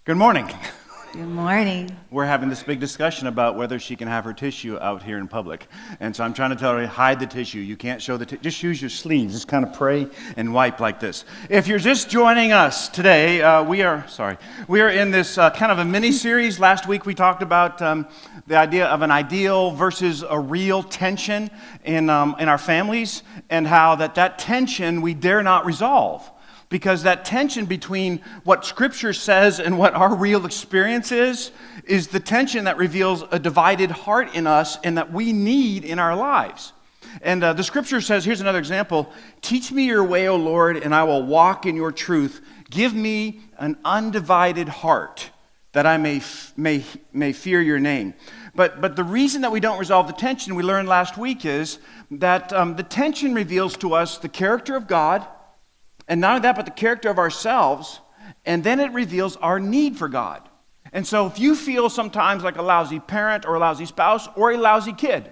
Good morning. Good morning. We're having this big discussion about whether she can have her tissue out here in public. And so I'm trying to tell her, hide the tissue. You can't show the tissue. Just use your sleeves. Just kind of pray and wipe like this. If you're just joining us today, we are in this kind of a mini-series. Last week we talked about the idea of an ideal versus a real tension in our families, and how that tension we dare not resolve. Because that tension between what Scripture says and what our real experience is the tension that reveals a divided heart in us and that we need in our lives. And the Scripture says, here's another example, "Teach me your way, O Lord, and I will walk in your truth. Give me an undivided heart, that I may fear your name." But the reason that we don't resolve the tension, we learned last week, is that the tension reveals to us the character of God. And not only that, but the character of ourselves, and then it reveals our need for God. And so if you feel sometimes like a lousy parent or a lousy spouse or a lousy kid,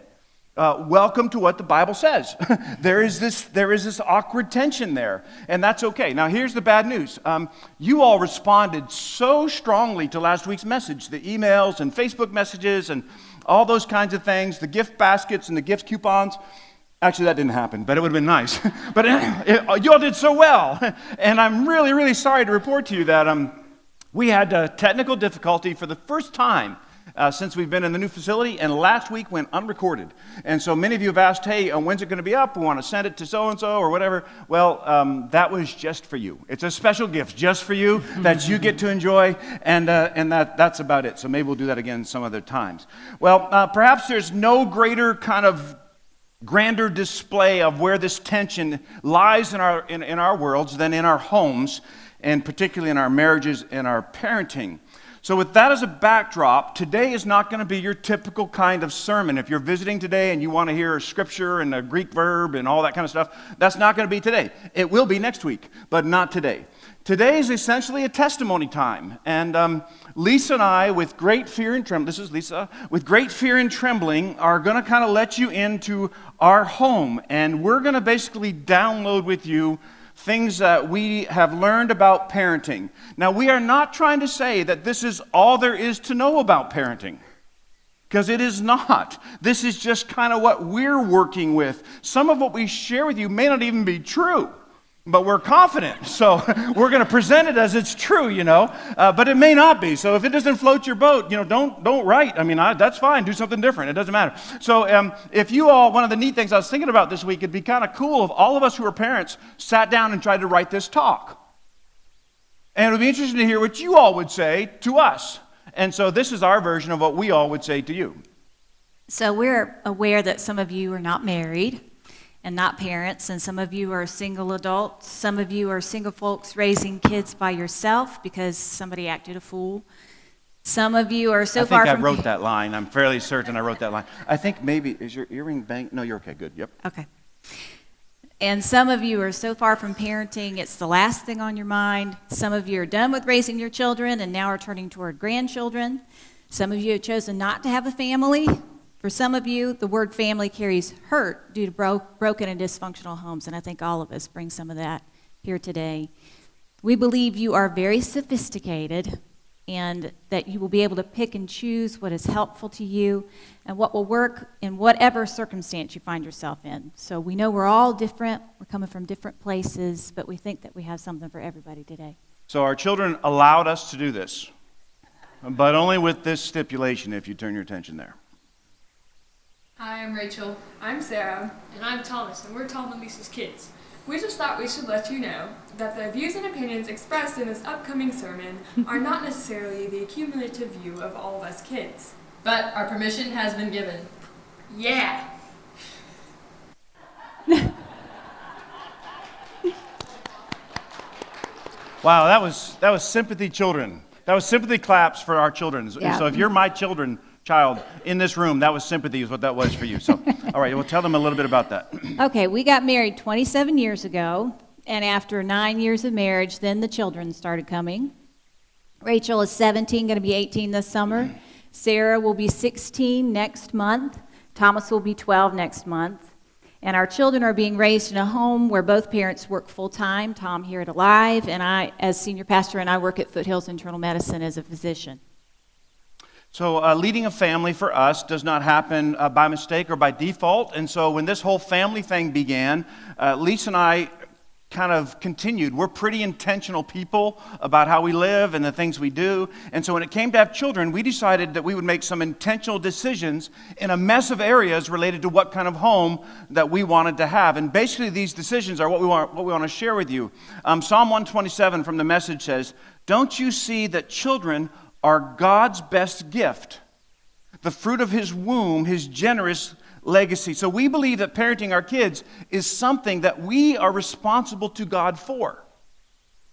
welcome to what the Bible says. There is this awkward tension there, and that's okay. Now here's the bad news. You all responded so strongly to last week's message, the emails and Facebook messages and all those kinds of things, the gift baskets and the gift coupons. Actually, that didn't happen, but it would have been nice. But you all did so well. And I'm really, really sorry to report to you that we had technical difficulty for the first time since we've been in the new facility, and last week went unrecorded. And so many of you have asked, hey, when's it going to be up? We want to send it to so-and-so or whatever. Well, that was just for you. It's a special gift just for you that you get to enjoy, and that's about it. So maybe we'll do that again some other times. Well, perhaps there's no greater kind of grander display of where this tension lies in our worlds than in our homes, and particularly in our marriages and our parenting. So with that as a backdrop, today is not going to be your typical kind of sermon. If you're visiting today and you want to hear a scripture and a Greek verb and all that kind of stuff, that's not going to be today. It will be next week, but not today. Today is essentially a testimony time, and Lisa and I, with great fear and trembling, this is Lisa, with great fear and trembling, are going to kind of let you into our home, and we're going to basically download with you things that we have learned about parenting. Now, we are not trying to say that this is all there is to know about parenting, because it is not. This is just kind of what we're working with. Some of what we share with you may not even be true, but we're confident, so we're going to present it as it's true, but it may not be. So if it doesn't float your boat, don't write. I mean, that's fine. Do something different. It doesn't matter. So if you all, one of the neat things I was thinking about this week, it'd be kind of cool if all of us who are parents sat down and tried to write this talk. And it would be interesting to hear what you all would say to us. And so this is our version of what we all would say to you. So we're aware that some of you are not married and not parents, and some of you are single adults. Some of you are single folks raising kids by yourself because somebody acted a fool. Some of you are so far from... I think I wrote that line. I'm fairly certain I wrote that line. I think maybe, is your earring banged? No, you're okay, good, yep. Okay. And some of you are so far from parenting, it's the last thing on your mind. Some of you are done with raising your children and now are turning toward grandchildren. Some of you have chosen not to have a family. For some of you, the word family carries hurt due to broken and dysfunctional homes, and I think all of us bring some of that here today. We believe you are very sophisticated and that you will be able to pick and choose what is helpful to you and what will work in whatever circumstance you find yourself in. So we know we're all different, we're coming from different places, but we think that we have something for everybody today. So our children allowed us to do this, but only with this stipulation, if you turn your attention there. Hi, I'm Rachel. I'm Sarah. And I'm Thomas, and we're Tom and Lisa's kids. We just thought we should let you know that the views and opinions expressed in this upcoming sermon are not necessarily the cumulative view of all of us kids. But our permission has been given. Yeah! Wow, that was sympathy, children. That was sympathy claps for our children. Yeah. So if you're my child in this room, that was sympathy is what that was for you. So, all right, we'll tell them a little bit about that. Okay, we got married 27 years ago, and after 9 years of marriage, then the children started coming. Rachel is 17, going to be 18 this summer. Sarah will be 16 next month. Thomas will be 12 next month. And our children are being raised in a home where both parents work full-time, Tom here at Alive, and I, as senior pastor, and I work at Foothills Internal Medicine as a physician. So leading a family for us does not happen by mistake or by default. And so when this whole family thing began, Lisa and I kind of continued. We're pretty intentional people about how we live and the things we do. And so when it came to have children, we decided that we would make some intentional decisions in a mess of areas related to what kind of home that we wanted to have. And basically these decisions are what we want to share with you. Psalm 127 from the Message says, "Don't you see that children are God's best gift, the fruit of his womb, his generous legacy." So we believe that parenting our kids is something that we are responsible to God for.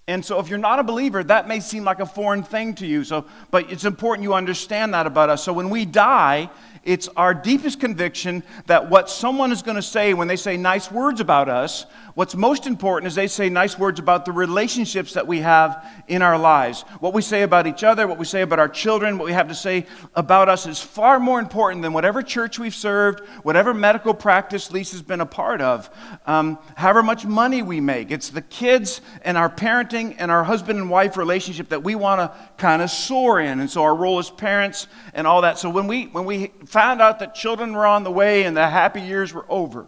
And so if you're not a believer, that may seem like a foreign thing to you. But it's important you understand that about us. So when we die, it's our deepest conviction that what someone is going to say when they say nice words about us, what's most important is they say nice words about the relationships that we have in our lives. What we say about each other, what we say about our children, what we have to say about us is far more important than whatever church we've served, whatever medical practice Lisa's been a part of, however much money we make. It's the kids and our parenting and our husband and wife relationship that we want to kind of soar in. And so our role as parents and all that. So when we found out that children were on the way and the happy years were over,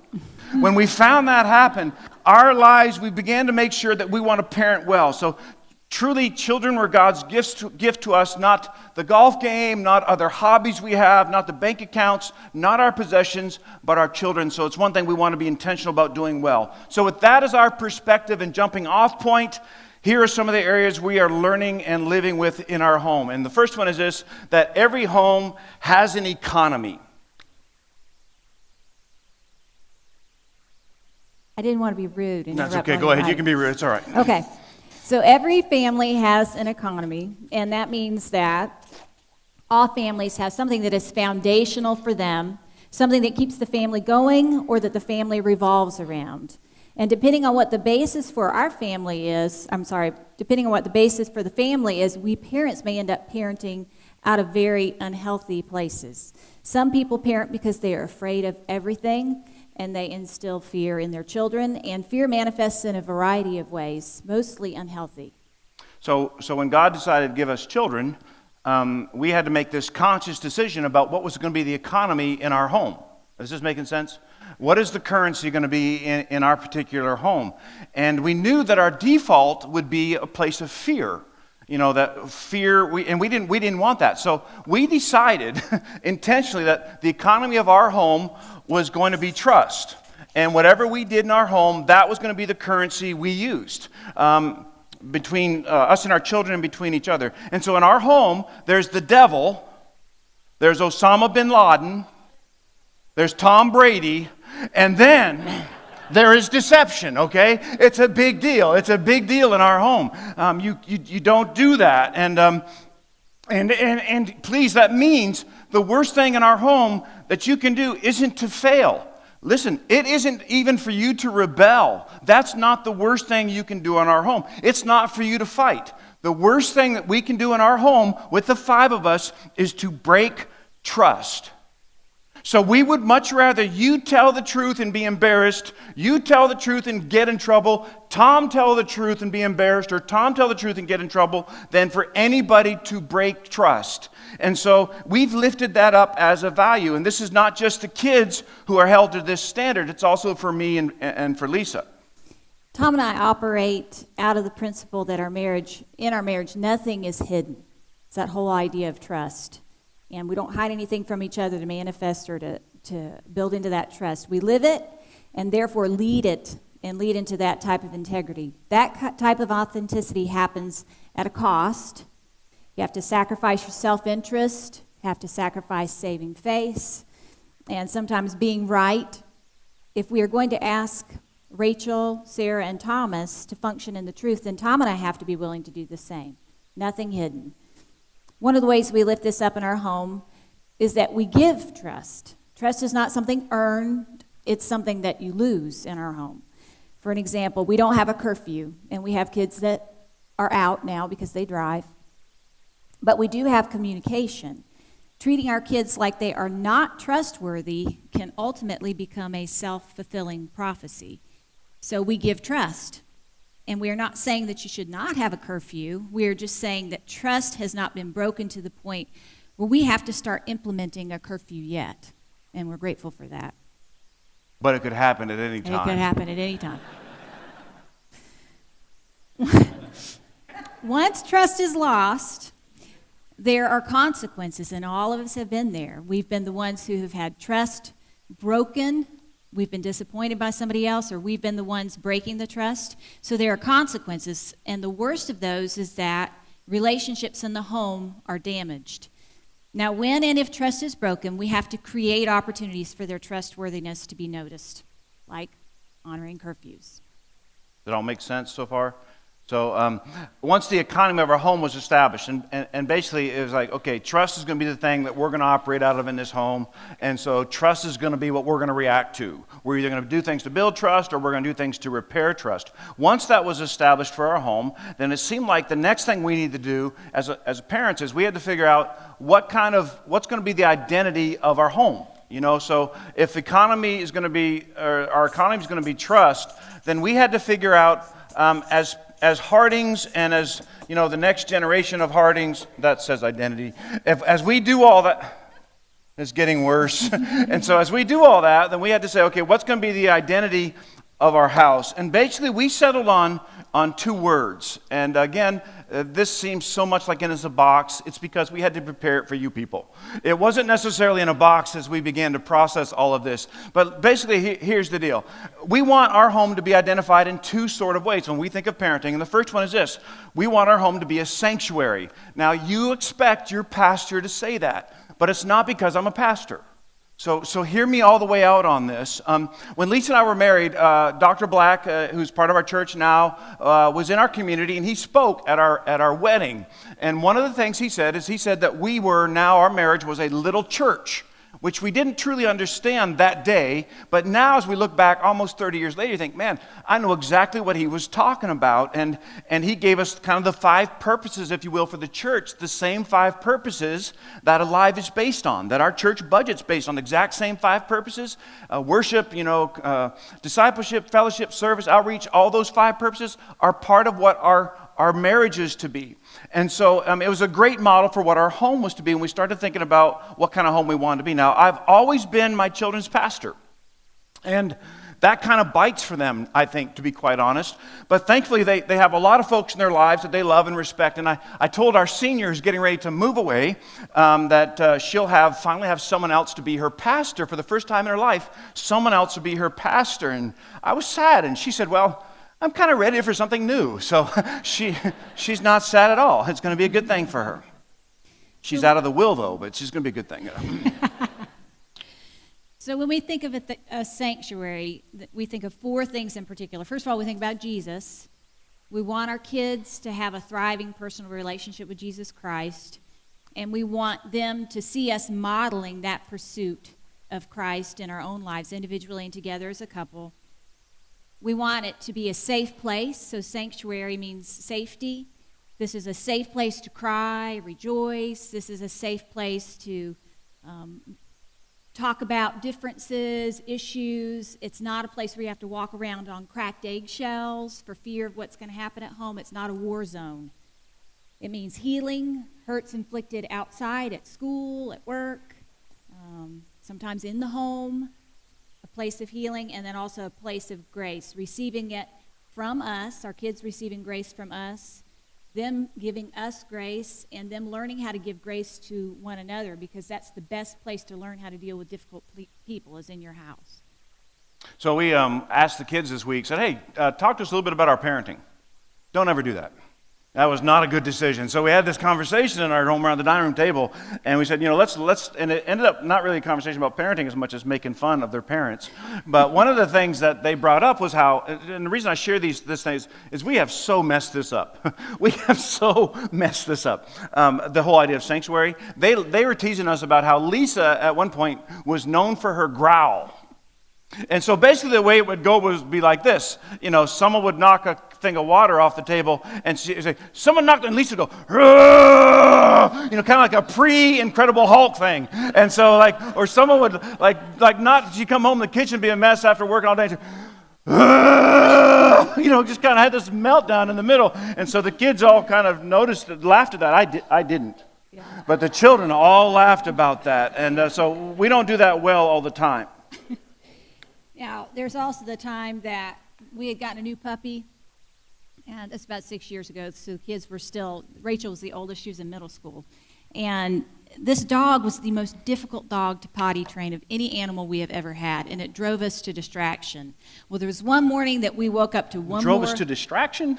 when we found that happen, our lives, we began to make sure that we want to parent well. So truly, children were God's gift to us, not the golf game, not other hobbies we have, not the bank accounts, not our possessions, but our children. So it's one thing we want to be intentional about doing well. So with that as our perspective and jumping off point, here are some of the areas we are learning and living with in our home. And the first one is this, that every home has an economy. I didn't want to be rude. That's okay. Go ahead. You can be rude. It's all right. Okay. So every family has an economy, and that means that all families have something that is foundational for them, something that keeps the family going or that the family revolves around. And depending on what the basis for our family is, depending on what the basis for the family is, we parents may end up parenting out of very unhealthy places. Some people parent because they are afraid of everything, and they instill fear in their children, and fear manifests in a variety of ways, mostly unhealthy. So when God decided to give us children, we had to make this conscious decision about what was going to be the economy in our home. Is this making sense? What is the currency going to be in our particular home? And we knew that our default would be a place of fear. You know, that fear, we didn't want that. So we decided intentionally that the economy of our home was going to be trust. And whatever we did in our home, that was going to be the currency we used between us and our children and between each other. And so in our home, there's the devil, there's Osama bin Laden, there's Tom Brady, and then there is deception, okay? It's a big deal. It's a big deal in our home. You don't do that. And please, that means the worst thing in our home that you can do isn't to fail. Listen, it isn't even for you to rebel. That's not the worst thing you can do in our home. It's not for you to fight. The worst thing that we can do in our home with the 5 of us is to break trust. So we would much rather you tell the truth and be embarrassed, you tell the truth and get in trouble, Tom tell the truth and be embarrassed, or Tom tell the truth and get in trouble, than for anybody to break trust. And so we've lifted that up as a value. And this is not just the kids who are held to this standard, it's also for me and for Lisa. Tom and I operate out of the principle that in our marriage, nothing is hidden. It's that whole idea of trust. And we don't hide anything from each other to manifest or to build into that trust. We live it and therefore lead it and lead into that type of integrity. That type of authenticity happens at a cost. You have to sacrifice your self-interest, you have to sacrifice saving face, and sometimes being right. If we are going to ask Rachel, Sarah, and Thomas to function in the truth, then Tom and I have to be willing to do the same. Nothing hidden. One of the ways we lift this up in our home is that we give trust. Trust is not something earned, it's something that you lose in our home. For an example, we don't have a curfew, and we have kids that are out now because they drive. But we do have communication. Treating our kids like they are not trustworthy can ultimately become a self-fulfilling prophecy. So we give trust. And we are not saying that you should not have a curfew. We are just saying that trust has not been broken to the point where we have to start implementing a curfew yet. And we're grateful for that. But it could happen at any time. It could happen at any time. Once trust is lost, there are consequences, and all of us have been there. We've been the ones who have had trust broken. We've been disappointed by somebody else, or we've been the ones breaking the trust. So there are consequences, and the worst of those is that relationships in the home are damaged. Now, when and if trust is broken, we have to create opportunities for their trustworthiness to be noticed, like honoring curfews. Does it all make sense so far? So once the economy of our home was established, and basically it was like, okay, trust is going to be the thing that we're going to operate out of in this home, and so trust is going to be what we're going to react to. We're either going to do things to build trust, or we're going to do things to repair trust. Once that was established for our home, then it seemed like the next thing we need to do as parents is we had to figure out what's going to be the identity of our home. You know, so if economy is going to be, or our economy is going to be trust, then we had to figure out as Hardings and as, you know, the next generation of Hardings, that says identity. As we do all that, it's getting worse. And so as we do all that, then we had to say, okay, what's going to be the identity of our house? And basically we settled on two words. And again, this seems so much like it is a box. It's because we had to prepare it for you people. It wasn't necessarily in a box as we began to process all of this. But basically, here's the deal. We want our home to be identified in two sort of ways when we think of parenting. And the first one is this. We want our home to be a sanctuary. Now, you expect your pastor to say that, but it's not because I'm a pastor. So hear me all the way out on this. When Lisa and I were married, Dr. Black, who's part of our church now, was in our community, and he spoke at our wedding. And one of the things he said that our marriage was a little church, which we didn't truly understand that day. But now as we look back almost 30 years later, you think, man, I know exactly what he was talking about. And he gave us kind of the 5 purposes, if you will, for the church, the same 5 purposes that Alive is based on, that our church budget's based on, the exact same 5 purposes. Worship, discipleship, fellowship, service, outreach, all those 5 purposes are part of what our marriage is to be. And so it was a great model for what our home was to be when we started thinking about what kind of home we wanted to be. Now, I've always been my children's pastor, and that kind of bites for them, I think, to be quite honest. But thankfully, they have a lot of folks in their lives that they love and respect. And I told our seniors getting ready to move away that she'll finally have someone else to be her pastor for the first time in her life. Someone else to be her pastor. And I was sad, and she said, well, I'm kind of ready for something new. So she's not sad at all. It's going to be a good thing for her. She's out of the will, though, but she's going to be a good thing. So when we think of a sanctuary, we think of 4 things in particular. First of all, we think about Jesus. We want our kids to have a thriving personal relationship with Jesus Christ, and we want them to see us modeling that pursuit of Christ in our own lives, individually and together as a couple. We want it to be a safe place, so sanctuary means safety. This is a safe place to cry, rejoice. This is a safe place to talk about differences, issues. It's not a place where you have to walk around on cracked eggshells for fear of what's going to happen at home. It's not a war zone. It means healing, hurts inflicted outside, at school, at work, sometimes in the home. A place of healing, and then also a place of grace, receiving it from us, our kids receiving grace from us, them giving us grace, and them learning how to give grace to one another, because that's the best place to learn how to deal with difficult people is in your house. So we asked the kids this week, said, hey, talk to us a little bit about our parenting. Don't ever do that. That was not a good decision. So we had this conversation in our home around the dining room table, and we said, let's, and it ended up not really a conversation about parenting as much as making fun of their parents. But one of the things that they brought up was how, and the reason I share this thing is we have so messed this up. We have so messed this up. The whole idea of sanctuary. They were teasing us about how Lisa at one point was known for her growl. And so basically the way it would go would be like this. Someone would knock a thing of water off the table, and she'd say, someone knocked, and Lisa would go, kind of like a pre-Incredible Hulk thing. And so or someone would not, she'd come home, the kitchen be a mess after working all day. Just kind of had this meltdown in the middle. And so the kids all kind of laughed at that. I didn't. Yeah. But the children all laughed about that. And so we don't do that well all the time. Now, there's also the time that we had gotten a new puppy, and that's about 6 years ago, so the kids were still, Rachel was the oldest, she was in middle school. And this dog was the most difficult dog to potty train of any animal we have ever had, and it drove us to distraction. Well, there was one morning that we woke up to one Drove us to distraction?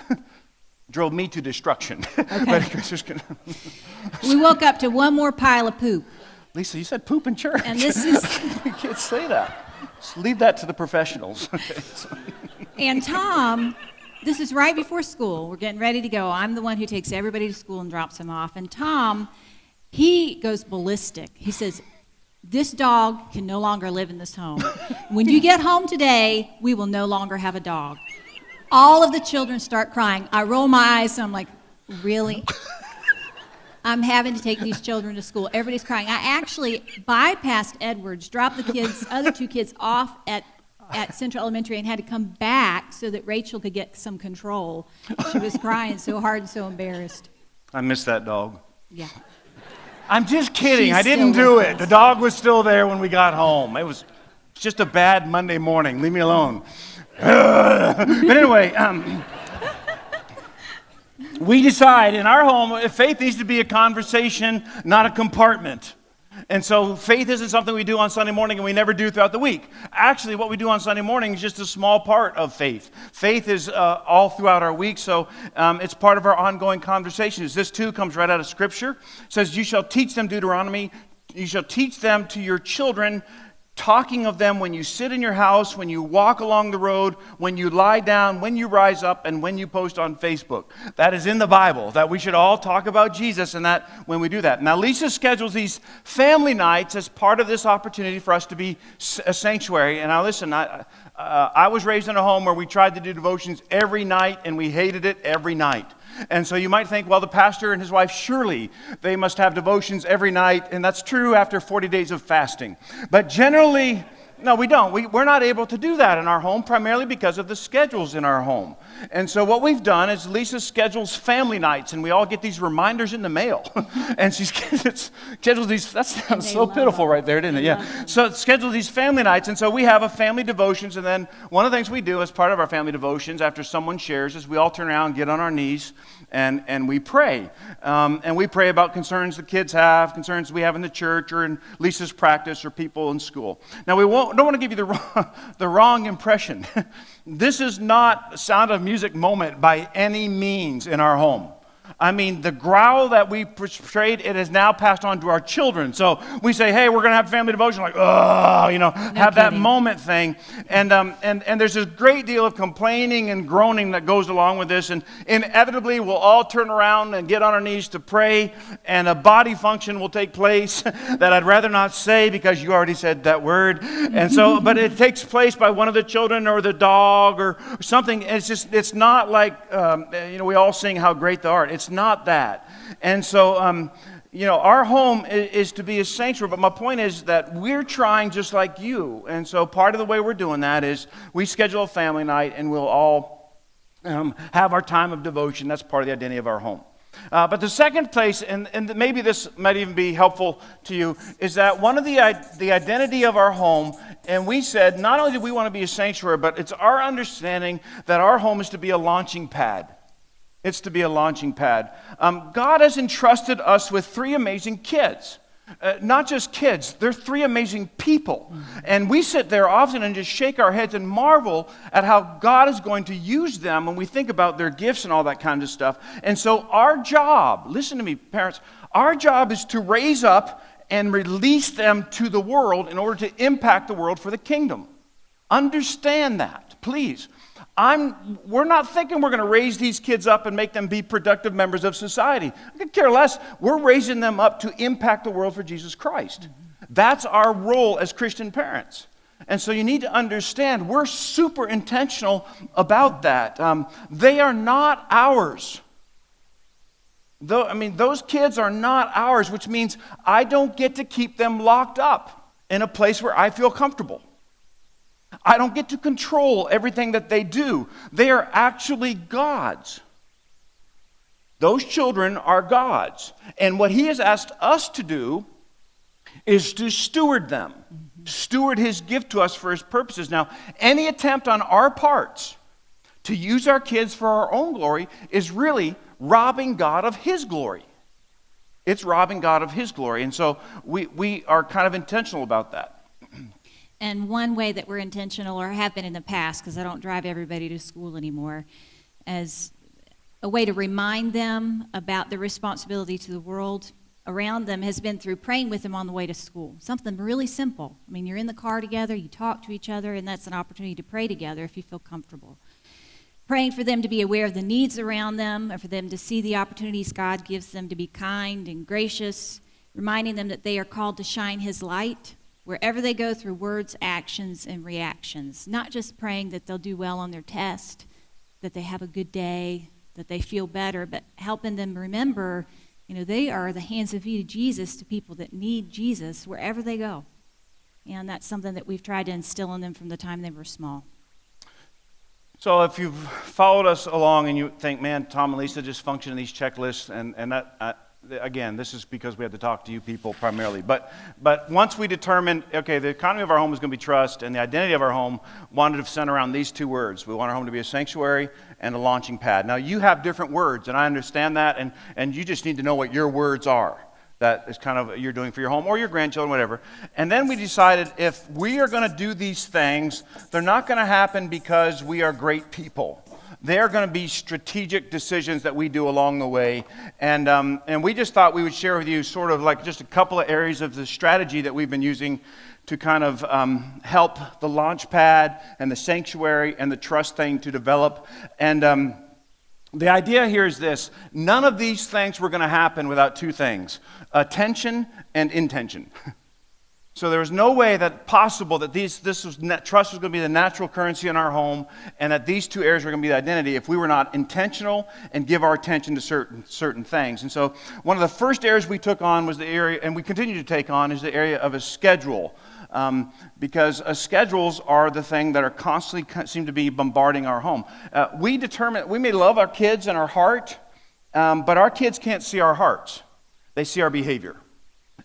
Drove me to destruction. Okay. We woke up to one more pile of poop. Lisa, you said poop in church. And this is... You can't say that. Just leave that to the professionals. And Tom, this is right before school. We're getting ready to go. I'm the one who takes everybody to school and drops them off. And Tom, he goes ballistic. He says, this dog can no longer live in this home. When you get home today, we will no longer have a dog. All of the children start crying. I roll my eyes, and I'm like, really? I'm having to take these children to school. Everybody's crying. I actually bypassed Edwards, dropped the other two kids off at Central Elementary, and had to come back so that Rachel could get some control. She was crying so hard and so embarrassed. I miss that dog. Yeah. I'm just kidding. She's I didn't still do with it. us. The dog was still there when we got home. It was just a bad Monday morning. Leave me alone. But anyway, we decide in our home, faith needs to be a conversation, not a compartment. And so faith isn't something we do on Sunday morning and we never do throughout the week. Actually, what we do on Sunday morning is just a small part of faith. Faith is all throughout our week, so it's part of our ongoing conversations. This too comes right out of Scripture. It says, you shall teach them, Deuteronomy, you shall teach them to your children, talking of them when you sit in your house, when you walk along the road, when you lie down, when you rise up, and when you post on Facebook. That is in the Bible, that we should all talk about Jesus and that when we do that. Now, Lisa schedules these family nights as part of this opportunity for us to be a sanctuary. And now listen, I was raised in a home where we tried to do devotions every night, and we hated it every night. And so you might think, well, the pastor and his wife, surely they must have devotions every night, and that's true after 40 days of fasting. But generally, no, we don't. We're not able to do that in our home, primarily because of the schedules in our home. And so what we've done is Lisa schedules family nights, and we all get these reminders in the mail. And she schedules these, that sounds so pitiful right there, didn't it? Yeah. So it schedules these family nights, and so we have a family devotions, and then one of the things we do as part of our family devotions after someone shares is we all turn around, get on our knees, and we pray. And we pray about concerns the kids have, concerns we have in the church or in Lisa's practice or people in school. Now, don't want to give you the wrong impression. This is not a Sound of Music moment by any means in our home. I mean, the growl that we portrayed, it has now passed on to our children. So we say, hey, we're going to have family devotion, like, oh, have that moment thing. And there's a great deal of complaining and groaning that goes along with this. And inevitably, we'll all turn around and get on our knees to pray, and a body function will take place that I'd rather not say because you already said that word. And so, but it takes place by one of the children or the dog or something. It's not like, we all sing how great thou art. It's not that. And so, our home is to be a sanctuary, but my point is that we're trying just like you. And so part of the way we're doing that is we schedule a family night, and we'll all have our time of devotion. That's part of the identity of our home. But the second place, and maybe this might even be helpful to you, is that one of the identity of our home, and we said not only do we want to be a sanctuary, but it's our understanding that our home is to be a launching pad. It's to be a launching pad. God has entrusted us with three amazing kids. Not just kids, they're three amazing people. And we sit there often and just shake our heads and marvel at how God is going to use them when we think about their gifts and all that kind of stuff. And so our job, listen to me, parents, our job is to raise up and release them to the world in order to impact the world for the kingdom. Understand that, please. We're not thinking we're going to raise these kids up and make them be productive members of society. I could care less. We're raising them up to impact the world for Jesus Christ. That's our role as Christian parents. And so you need to understand, we're super intentional about that. They are not ours. Those kids are not ours, which means I don't get to keep them locked up in a place where I feel comfortable. I don't get to control everything that they do. They are actually God's. Those children are God's. And what he has asked us to do is to steward them, steward his gift to us for his purposes. Now, any attempt on our parts to use our kids for our own glory is really robbing God of his glory. It's robbing God of his glory. And so we are kind of intentional about that. And one way that we're intentional, or have been in the past, because I don't drive everybody to school anymore, as a way to remind them about their responsibility to the world around them has been through praying with them on the way to school. Something really simple. You're in the car together, you talk to each other, and that's an opportunity to pray together if you feel comfortable. Praying for them to be aware of the needs around them, or for them to see the opportunities God gives them to be kind and gracious, reminding them that they are called to shine his light wherever they go through words, actions, and reactions. Not just praying that they'll do well on their test, that they have a good day, that they feel better, but helping them remember, they are the hands and feet of Jesus to people that need Jesus wherever they go. And that's something that we've tried to instill in them from the time they were small. So if you've followed us along and you think, man, Tom and Lisa just function in these checklists, and that, again, this is because we have to talk to you people primarily. But once we determined, okay, the economy of our home is going to be trust, and the identity of our home wanted to center around these two words. We want our home to be a sanctuary and a launching pad. Now, you have different words, and I understand that, and you just need to know what your words are. That is kind of you're doing for your home or your grandchildren, whatever. And then we decided if we are going to do these things, they're not going to happen because we are great people. They're going to be strategic decisions that we do along the way. And we just thought we would share with you sort of like just a couple of areas of the strategy that we've been using to kind of help the launch pad and the sanctuary and the trust thing to develop. And the idea here is this: none of these things were going to happen without two things: attention and intention. So there was no way that possible that trust was going to be the natural currency in our home, and that these two areas were going to be the identity if we were not intentional and give our attention to certain things. And so one of the first areas we took on was the area, and we continue to take on, is the area of a schedule. Because schedules are the thing that are constantly seem to be bombarding our home. We may love our kids and our heart, but our kids can't see our hearts. They see our behavior.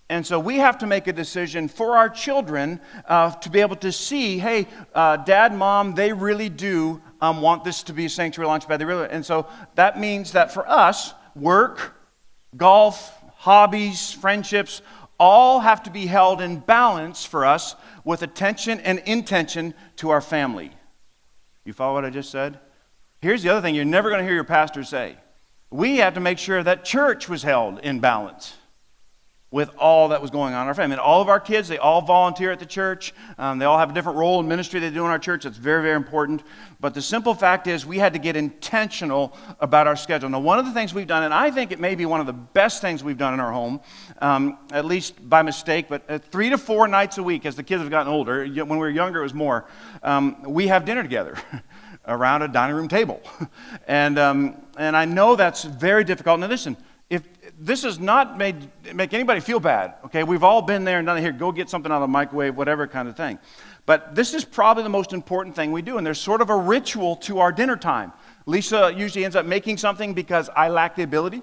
And so we have to make a decision for our children to be able to see, hey, Dad, Mom, they really do want this to be a sanctuary launch pad. And so that means that for us, work, golf, hobbies, friendships, all have to be held in balance for us with attention and intention to our family. You follow what I just said? Here's the other thing you're never going to hear your pastor say. We have to make sure that church was held in balance with all that was going on in our family. And all of our kids, they all volunteer at the church. They all have a different role in ministry they do in our church. That's very, very important. But the simple fact is we had to get intentional about our schedule. Now, one of the things we've done, and I think it may be one of the best things we've done in our home, at least by mistake, but 3 to 4 nights a week as the kids have gotten older. When we were younger, it was more. We have dinner together around a dining room table. And I know that's very difficult. Now, listen, if this has not make anybody feel bad, okay? We've all been there and done it. Here, go get something out of the microwave, whatever kind of thing. But this is probably the most important thing we do, and there's sort of a ritual to our dinner time. Lisa usually ends up making something because I lack the ability.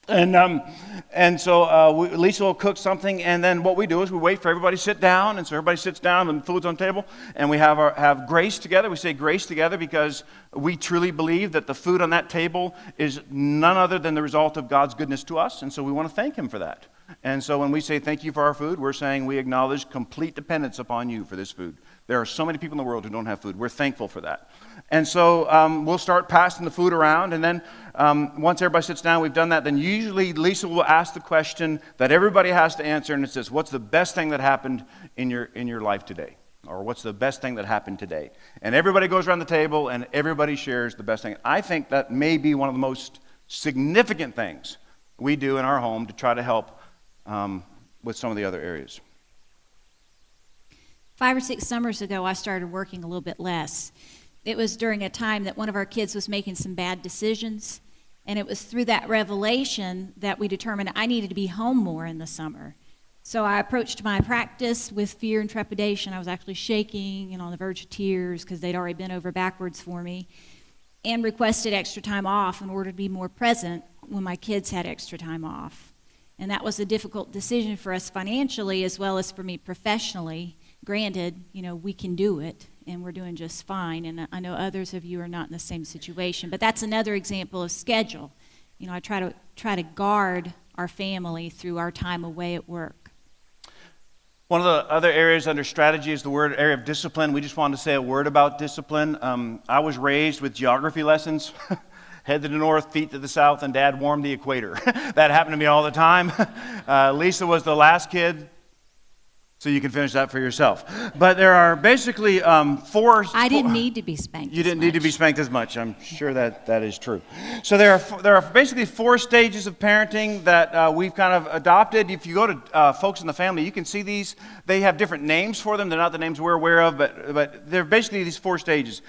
And so Lisa will cook something, and then what we do is we wait for everybody to sit down, and so everybody sits down, and the food's on the table, and we have grace together. We say grace together because we truly believe that the food on that table is none other than the result of God's goodness to us, and so we want to thank Him for that. And so when we say thank you for our food, we're saying we acknowledge complete dependence upon you for this food. There are so many people in the world who don't have food. We're thankful for that. And so we'll start passing the food around, and then once everybody sits down, we've done that, then usually Lisa will ask the question that everybody has to answer, and it's this: what's the best thing that happened in your life today? Or what's the best thing that happened today? And everybody goes around the table, and everybody shares the best thing. I think that may be one of the most significant things we do in our home to try to help with some of the other areas. 5 or 6 summers ago, I started working a little bit less. It was during a time that one of our kids was making some bad decisions, And it was through that revelation that we determined I needed to be home more in the summer. So I approached my practice with fear and trepidation. I was actually shaking and on the verge of tears because they'd already bent over backwards for me, and requested extra time off in order to be more present when my kids had extra time off. And that was a difficult decision for us financially as well as for me professionally. Granted, we can do it, and we're doing just fine. And I know others of you are not in the same situation. But that's another example of schedule. I try to guard our family through our time away at work. One of the other areas under strategy is the area of discipline. We just wanted to say a word about discipline. I was raised with geography lessons. Head to the north, feet to the south, and Dad warmed the equator. That happened to me all the time. Lisa was the last kid, so you can finish that for yourself. But there are basically four... I didn't need to be spanked You didn't need to be spanked as much. I'm sure that is true. So there are basically 4 stages of parenting that we've kind of adopted. If you go to folks in the family, you can see these. They have different names for them. They're not the names we're aware of, but they're basically these 4 stages.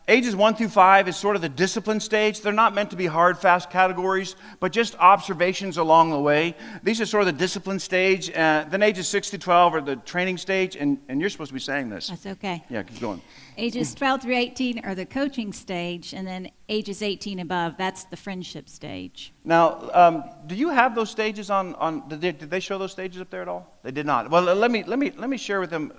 Ages 1 through 5 is sort of the discipline stage. They're not meant to be hard, fast categories, but just observations along the way. These are sort of the discipline stage. Then ages 6 to 12 are the training stage, and you're supposed to be saying this. That's okay. Yeah, keep going. Ages 12 through 18 are the coaching stage, and then ages 18 above, that's the friendship stage. Now, do you have those stages on did they show those stages up there at all? They did not. Well, let me share with them.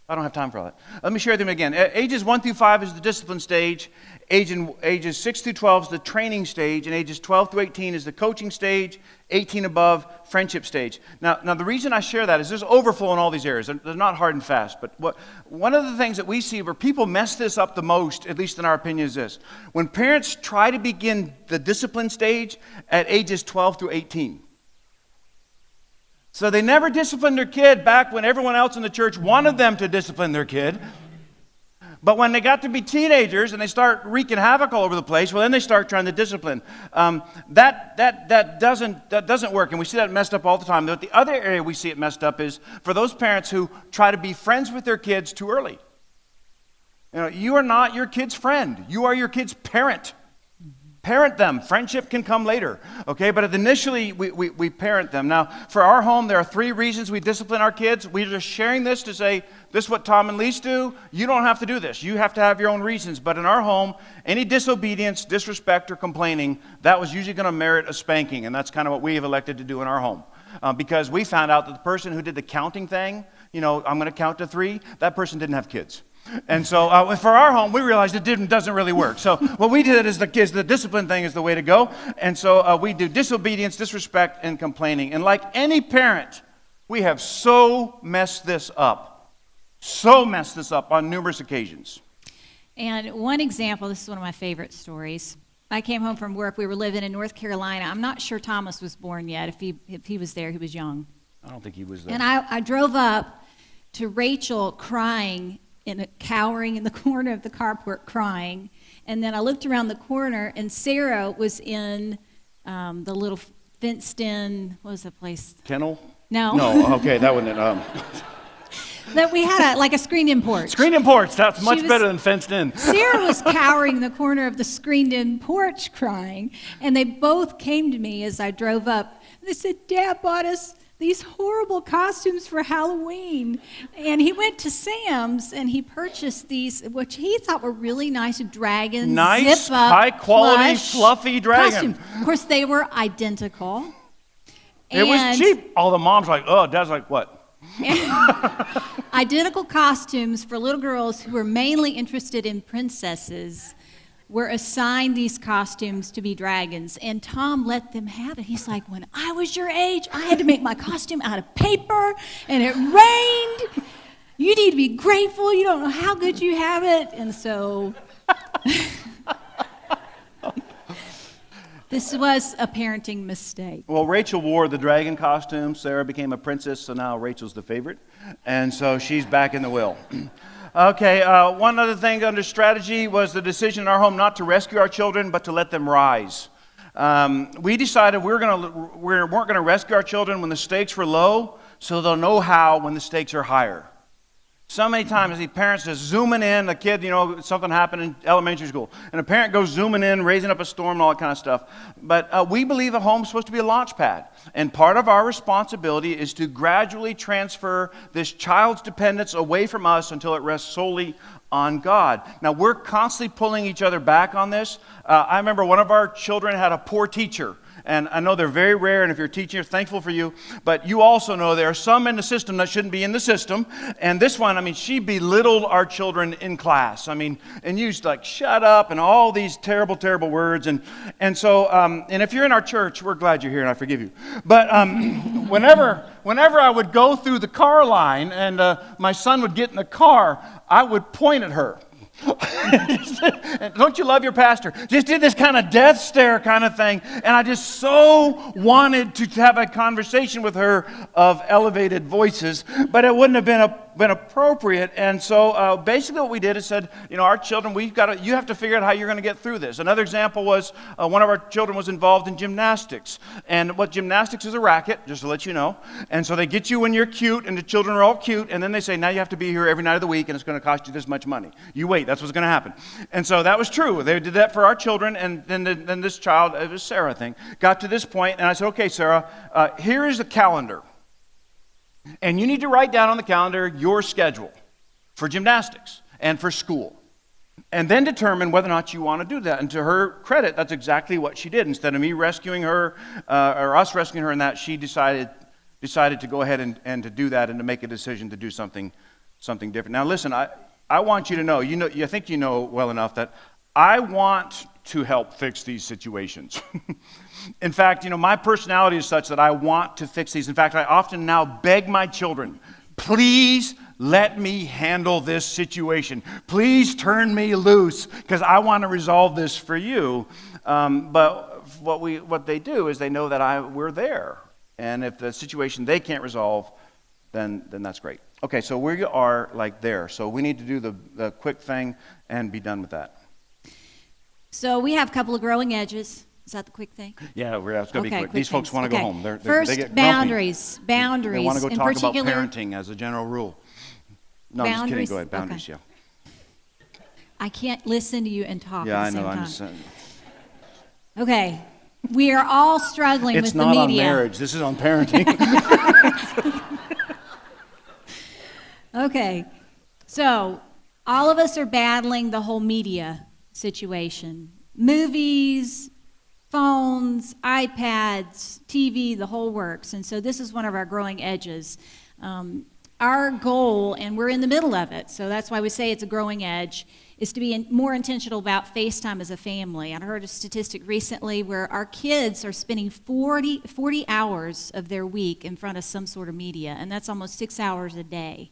I don't have time for all that. Let me share them again. Ages 1 through 5 is the discipline stage. Ages 6 through 12 is the training stage, and ages 12 through 18 is the coaching stage. 18 above, friendship stage. Now the reason I share that is there's overflow in all these areas. They're not hard and fast, but one of the things that we see where people mess this up the most, at least in our opinion, is this. When parents try to begin the discipline stage at ages 12 through 18. So they never disciplined their kid back when everyone else in the church wanted them to discipline their kid. But when they got to be teenagers and they start wreaking havoc all over the place, well, then they start trying to discipline. That doesn't work, and we see that messed up all the time. But the other area we see it messed up is for those parents who try to be friends with their kids too early. You are not your kid's friend. You are your kid's parent. Parent them. Friendship can come later, okay? But initially, we parent them. Now, for our home, there are 3 reasons we discipline our kids. We're just sharing this to say, this is what Tom and Lise do. You don't have to do this. You have to have your own reasons. But in our home, any disobedience, disrespect, or complaining, that was usually going to merit a spanking. And that's kind of what we have elected to do in our home. Because we found out that the person who did the counting thing, I'm going to count to 3, that person didn't have kids. And so for our home, we realized it doesn't really work. So what we did is the discipline thing is the way to go. And so we do disobedience, disrespect, and complaining. And like any parent, we have so messed this up on numerous occasions. And one example, this is one of my favorite stories. I came home from work. We were living in North Carolina. I'm not sure Thomas was born yet. If he was there, he was young. I don't think he was there. And I drove up to Rachel crying, cowering in the corner of the carport crying. And then I looked around the corner, and Sarah was in the little fenced-in, what was that place? Kennel? No. No, okay, that wasn't it. That we had a screened-in porch. Screened-in porch, that's much better than fenced-in. Sarah was cowering in the corner of the screened-in porch crying, and they both came to me as I drove up. They said, Dad bought us these horrible costumes for Halloween. And he went to Sam's and he purchased these, which he thought were really nice dragons. Nice, zip-up, high-quality, plush fluffy dragon. costume. Of course, they were identical. It was cheap. All the moms were like, oh, Dad's like, what? Identical costumes for little girls who were mainly interested in princesses were assigned these costumes to be dragons, and Tom let them have it. He's like, when I was your age, I had to make my costume out of paper, and it rained. You need to be grateful. You don't know how good you have it. And so this was a parenting mistake. Well, Rachel wore the dragon costume. Sarah became a princess, so now Rachel's the favorite. And so she's back in the will. Okay, one other thing under strategy was the decision in our home not to rescue our children, but to let them rise. We decided we weren't going to rescue our children when the stakes were low, so they'll know how when the stakes are higher. So many times I see parents just zooming in, a kid, something happened in elementary school, and a parent goes zooming in, raising up a storm and all that kind of stuff. But we believe a home's supposed to be a launch pad. And part of our responsibility is to gradually transfer this child's dependence away from us until it rests solely on God. Now, we're constantly pulling each other back on this. I remember one of our children had a poor teacher. And I know they're very rare, and if you're a teacher, thankful for you. But you also know there are some in the system that shouldn't be in the system. And this one, she belittled our children in class. And used like, shut up, and all these terrible, terrible words. And so, and if you're in our church, we're glad you're here, and I forgive you. But whenever I would go through the car line, and my son would get in the car, I would point at her. Don't you love your pastor? Just did this kind of death stare kind of thing, and I just so wanted to have a conversation with her of elevated voices, but it wouldn't have been appropriate. And so basically what we did is said, our children, you have to figure out how you're going to get through this. Another example was one of our children was involved in gymnastics, and what gymnastics is a racket, just to let you know. And so they get you when you're cute, and the children are all cute, and then they say, now you have to be here every night of the week, and it's going to cost you this much money. You wait, that's what's going to happen. And so that was true. They did that for our children, and then this child, it was Sarah, I think, got to this point, and I said, okay, Sarah, here is the calendar. And you need to write down on the calendar your schedule for gymnastics and for school. And then determine whether or not you want to do that. And to her credit, that's exactly what she did. Instead of me rescuing her, or us rescuing her in that, she decided to go ahead and to do that and to make a decision to do something different. Now listen, I want you to know, I think you know well enough that I want to help fix these situations. In fact, my personality is such that I want to fix these. In fact, I often now beg my children, please let me handle this situation. Please turn me loose, because I want to resolve this for you. But what they do is they know that we're there. And if the situation they can't resolve, then that's great. Okay, so we are like there. So we need to do the quick thing and be done with that. So we have a couple of growing edges. Is that the quick thing? Yeah, it's going to be quick. These folks things. want to go home. First, they get boundaries. Grumpy. Boundaries. They want to go in talk about particular, parenting as a general rule. No, I'm just kidding. Go ahead. Boundaries, okay. yeah. I can't listen to you and talk Yeah, at the same I know. time. Okay. We are all struggling with the media. It's not on marriage. This is on parenting. Okay. So, all of us are battling the whole media situation. Movies, phones, iPads, TV, the whole works. And so this is one of our growing edges. Our goal, and we're in the middle of it, so that's why we say it's a growing edge, is to be more intentional about FaceTime as a family. I heard a statistic recently where our kids are spending 40 hours of their week in front of some sort of media, and that's almost 6 hours a day.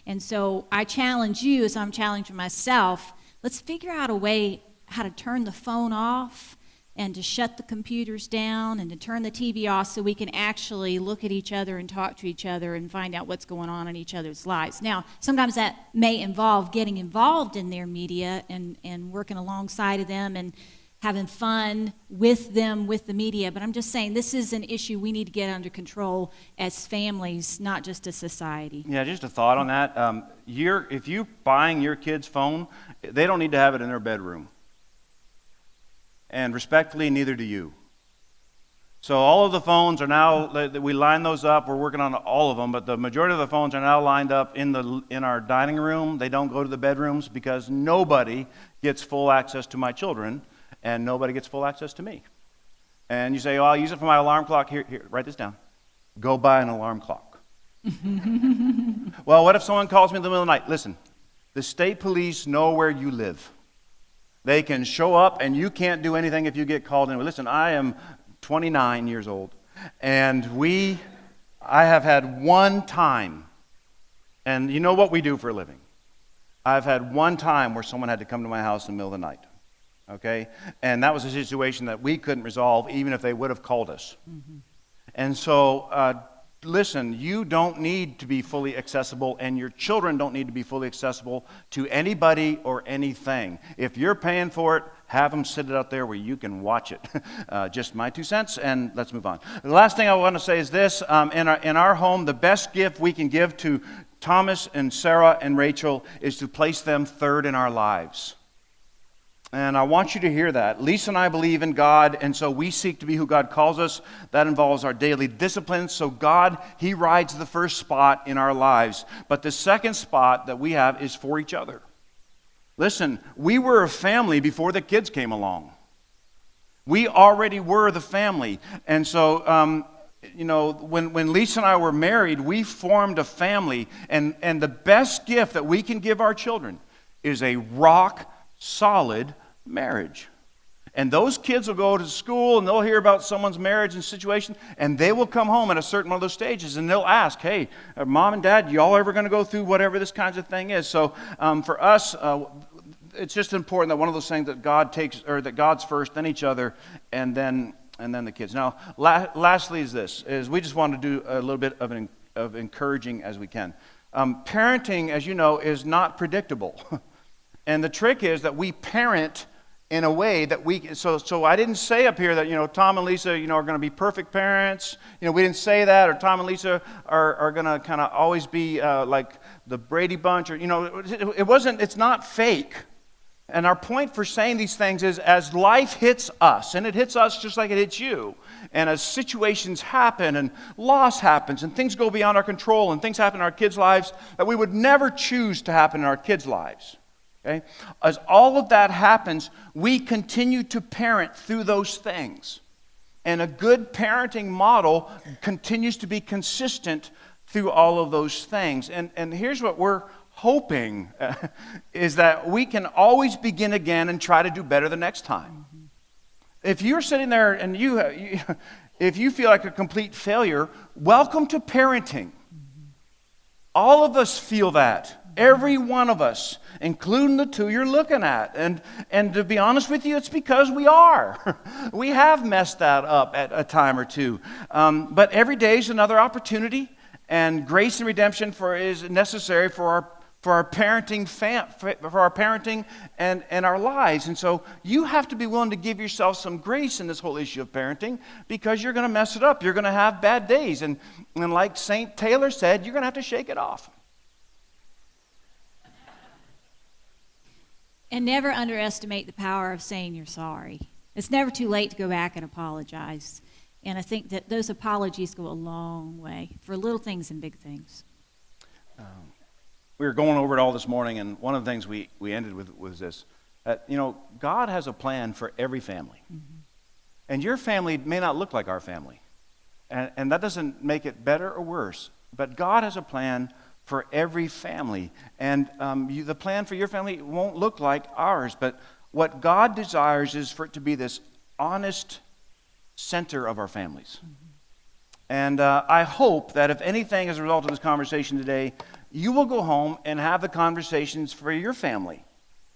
And so I challenge you, as I'm challenging myself, let's figure out a way how to turn the phone off and to shut the computers down and to turn the TV off so we can actually look at each other and talk to each other and find out what's going on in each other's lives. Now, sometimes that may involve getting involved in their media and working alongside of them and having fun with them with the media. But I'm just saying this is an issue we need to get under control as families, not just as society. Yeah, just a thought on that. If you're buying your kid's phone, they don't need to have it in their bedroom. And respectfully, neither do you. So all of the phones are now, we line those up, we're working on all of them, but the majority of the phones are now lined up in our dining room. They don't go to the bedrooms because nobody gets full access to my children, and nobody gets full access to me. And you say, oh, I'll use it for my alarm clock. Here, write this down. Go buy an alarm clock. Well, what if someone calls me in the middle of the night? Listen, the state police know where you live. They can show up, and you can't do anything if you get called in. Listen, I am 29 years old, and I have had one time, and you know what we do for a living. I've had one time where someone had to come to my house in the middle of the night, okay? And that was a situation that we couldn't resolve even if they would have called us. Mm-hmm. And so, listen, you don't need to be fully accessible, and your children don't need to be fully accessible to anybody or anything. If you're paying for it, have them sit it out there where you can watch it. Just my 2 cents, and let's move on. The last thing I want to say is this. In our home, the best gift we can give to Thomas and Sarah and Rachel is to place them third in our lives. And I want you to hear that. Lisa and I believe in God, and so we seek to be who God calls us. That involves our daily disciplines. So God, He rides the first spot in our lives. But the second spot that we have is for each other. Listen, we were a family before the kids came along. We already were the family. And so, when Lisa and I were married, we formed a family. And the best gift that we can give our children is a rock-solid marriage. And those kids will go to school and they'll hear about someone's marriage and situation, and they will come home at a certain one of those stages and they'll ask, hey, Mom and Dad, y'all ever going to go through whatever this kind of thing is? So for us, it's just important that one of those things that God takes, or that God's first, then each other, and then the kids. Now, lastly is we just want to do a little bit of encouraging as we can. Parenting, as you know, is not predictable. And the trick is that we parent in a way that so I didn't say up here that, Tom and Lisa, are going to be perfect parents. We didn't say that, or Tom and Lisa are going to kind of always be like the Brady Bunch, or, it's not fake. And our point for saying these things is, as life hits us, and it hits us just like it hits you, and as situations happen, and loss happens, and things go beyond our control, and things happen in our kids' lives that we would never choose to happen in our kids' lives. Okay? As all of that happens, we continue to parent through those things. And a good parenting model continues to be consistent through all of those things. And here's what we're hoping is that we can always begin again and try to do better the next time. If you're sitting there and if you feel like a complete failure, welcome to parenting. All of us feel that. Every one of us, including the two you're looking at. And to be honest with you, it's because we are. We have messed that up at a time or two. But every day is another opportunity, and grace and redemption is necessary for our parenting and our lives. And so you have to be willing to give yourself some grace in this whole issue of parenting, because you're going to mess it up. You're going to have bad days. And like St. Taylor said, you're going to have to shake it off. And never underestimate the power of saying you're sorry. It's never too late to go back and apologize. And I think that those apologies go a long way for little things and big things. We were going over it all this morning, and one of the things we ended with was this. God has a plan for every family. Mm-hmm. And your family may not look like our family. And that doesn't make it better or worse. But God has a plan for every family. And the plan for your family won't look like ours. But what God desires is for it to be this honest center of our families. Mm-hmm. And I hope that if anything as a result of this conversation today, you will go home and have the conversations for your family.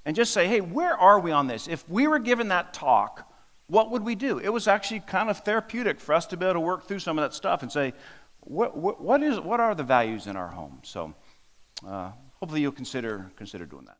And just say, hey, where are we on this? If we were given that talk, what would we do? It was actually kind of therapeutic for us to be able to work through some of that stuff and say, what are the values in our home? So hopefully you'll consider doing that.